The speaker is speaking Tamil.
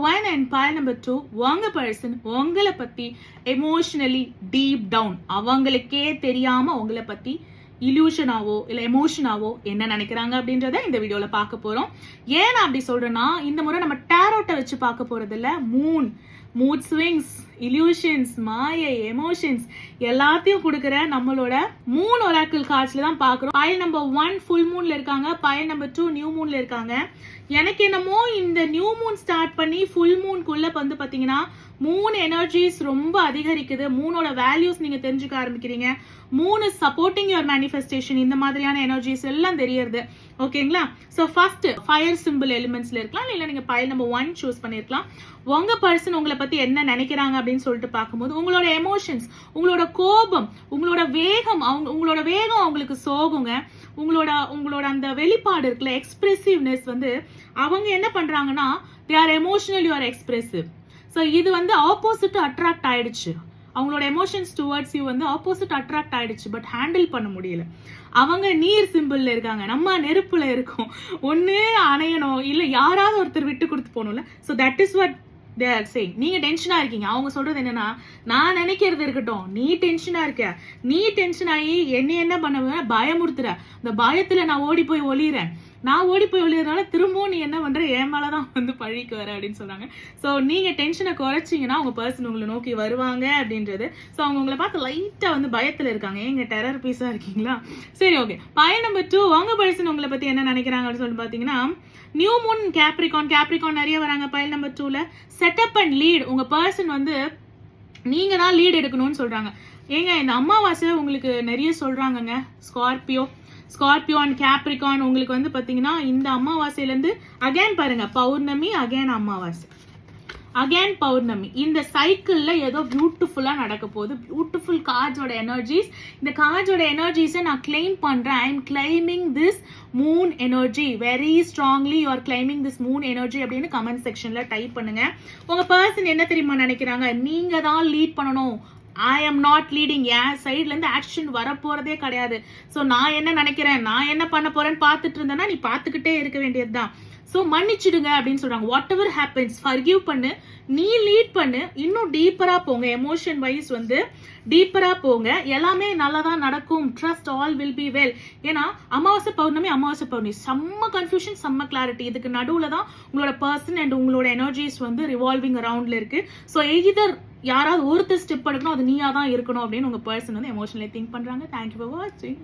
1 and pile number 2 உங்க பர்சன் உங்களை பத்தி எமோஷனலி டீப் டவுன் அவங்களுக்கே தெரியாம உங்களை பத்தி இல்யூஷனாவோ இல்ல எமோஷனாவோ என்ன நினைக்கிறாங்க அப்படின்றத இந்த வீடியோல பார்க்க போறோம். ஏன் நான் அப்படி சொல்றேன்னா, இந்த முறை நம்ம டேரோட்டை வச்சு பார்க்க போறது இல்ல, மூட் ஸ்விங்ஸ், இல்யூஷன்ஸ், மாயை, எமோஷன்ஸ் எல்லாத்தையும் கொடுக்குற நம்மளோட மூன் ஒராக்கிள் கார்ட்ஸ்ல தான் பாக்குறோம். பைல் நம்பர் 1 ஃபுல் மூன்ல இருக்காங்க, பைல் நம்பர் 2 நியூ மூன்ல இருக்காங்க. எனக்கு என்னமோ இந்த நியூ மூன் ஸ்டார்ட் பண்ணி ஃபுல் மூன்குள்ள வந்து பாத்தீங்கன்னா மூணு எனர்ஜிஸ் ரொம்ப அதிகரிக்குது. மூணோட வேல்யூஸ் நீங்க தெரிஞ்சுக்க ஆரம்பிக்கிறீங்க. மூணு சப்போர்ட்டிங் யுவர் மேனிஃபெஸ்டேஷன், இந்த மாதிரியான எனர்ஜிஸ் எல்லாம் தெரியறது. ஓகேங்களா? ஸோ ஃபர்ஸ்ட் ஃபயர் சிம்பிள் எலிமெண்ட்ஸ்ல இருக்கலாம், இல்லை நீங்க பைல் நம்பர் 1 சூஸ் பண்ணிருக்கலாம். உங்க பர்சன் உங்களை பத்தி என்ன நினைக்கிறாங்க அப்படின்னு சொல்லிட்டு பார்க்கும்போது உங்களோட எமோஷன்ஸ், உங்களோட கோபம், உங்களோட வேகம், அவங்களுக்கு சோகுங்க. உங்களோட அந்த வெளிப்பாடு இருக்குல்ல, எக்ஸ்பிரசிவ்னஸ் வந்து அவங்க என்ன பண்றாங்கன்னா they are emotional, you are expressive. So இது வந்து ஆப்போசிட் அட்ராக்ட் ஆயிடுச்சு. அவங்களோட எமோஷன்ஸ் டுவர்ட்ஸ் யூ வந்து ஆப்போசிட் அட்ராக்ட் ஆயிடுச்சு, பட் ஹேண்டில் பண்ண முடியல. அவங்க நீர் சிம்பிள்ல இருக்காங்க, நம்ம நெருப்புல இருக்கோம். ஒண்ணு அணையணும், இல்ல யாராவது ஒருத்தர் விட்டு கொடுத்து போகணும்ல. So that is what they are saying. நீங்க டென்ஷனா இருக்கீங்க, அவங்க சொல்றது என்னன்னா, நான் நினைக்கிறது இருக்கட்டும், நீ டென்ஷனா இருக்க, நீ டென்ஷன் ஆகி என்ன பண்ணுவ, பயமுறுத்துற. இந்த பயத்துல நான் ஓடி போய் ஒளியறதுனால திரும்பவும் நீ என்ன பண்ற, என் மேலதான் வந்து பழிக்கு வர அப்படின்னு சொல்றாங்க. ஸோ நீங்க டென்ஷனை குறைச்சிங்கன்னா உங்க பர்சன் உங்களை நோக்கி வருவாங்க அப்படின்றது. ஸோ அவங்க உங்களை பார்த்து லைட்டா வந்து பயத்துல இருக்காங்க. ஏங்க டெரர் பீஸா இருக்கீங்களா? சரி, ஓகே. பாயிண்ட் நம்பர் 2, உங்க பர்சன் உங்களை பத்தி என்ன நினைக்கிறாங்க அப்படின்னு சொல்லி பாத்தீங்கன்னா, நியூ மூன் கேப்ரிகான் நிறைய வராங்க. பைல் நம்பர் 2ல செட்டப் அண்ட் லீட். உங்க பர்சன் வந்து நீங்க தான் லீட் எடுக்கணும்னு சொல்றாங்க. ஏங்க இந்த அமாவாசை உங்களுக்கு நிறைய சொல்றாங்கங்க. ஸ்கார்பியோ அண்ட் கேப்ரிகான் உங்களுக்கு வந்து பாத்தீங்கன்னா இந்த அமாவாசையில இருந்து அகைன் பாருங்க, பௌர்ணமி அகைன் அமாவாசை அகைன் பௌர்ணமி, இந்த சைக்கிள்ல ஏதோ பியூட்டிஃபுல்லா நடக்க போகுது. பியூட்டிஃபுல் கார்ட்ஸோட எனர்ஜிஸ், இந்த கார்ட்ஸோட எனர்ஜிஸை நான் கிளைம் பண்றேன். I am claiming this moon energy very strongly. You are claiming this moon energy அப்படின்னு கமெண்ட் செக்ஷன்ல டைப் பண்ணுங்க. உங்க பர்சன் என்ன தெரியுமா நினைக்கிறாங்க, நீங்க தான் லீட் பண்ணணும். I am not leading. என் சைட்ல இருந்து ஆக்ஷன் வரப்போறதே கிடையாது. ஸோ நான் என்ன நினைக்கிறேன், நான் என்ன பண்ண போறேன்னு பார்த்துட்டு இருந்தேன்னா நீ பார்த்துக்கிட்டே இருக்க வேண்டியதுதான். ஸோ மன்னிச்சிடுங்க அப்படின்னு சொல்றாங்க. வாட் எவர் ஹேப்பன்ஸ் ஃபர்கிவ் பண்ணு, நீ லீட் பண்ணு, இன்னும் டீப்பரா போங்க. எமோஷன் வைஸ் வந்து டீப்பரா போங்க, எல்லாமே நல்லதான் நடக்கும். Trust all will be well. ஏன்னா அமாவாசை பௌர்ணமி செம்ம கன்ஃபியூஷன், செம்ம கிளாரிட்டி. இதுக்கு நடுவுல தான் உங்களோட பர்சன் அண்ட் உங்களோட எனர்ஜிஸ் வந்து ரிவால்விங் அரவுண்ட்ல இருக்கு. ஸோ எய்தர் யாராவது ஒருத்தர் ஸ்டெப் எடுக்கணும், அது நீயா தான் இருக்கணும் அப்படின்னு உங்க பர்சன் வந்து எமோஷனலி திங்க் பண்றாங்க. தேங்க்யூ ஃபார் வாட்சிங்.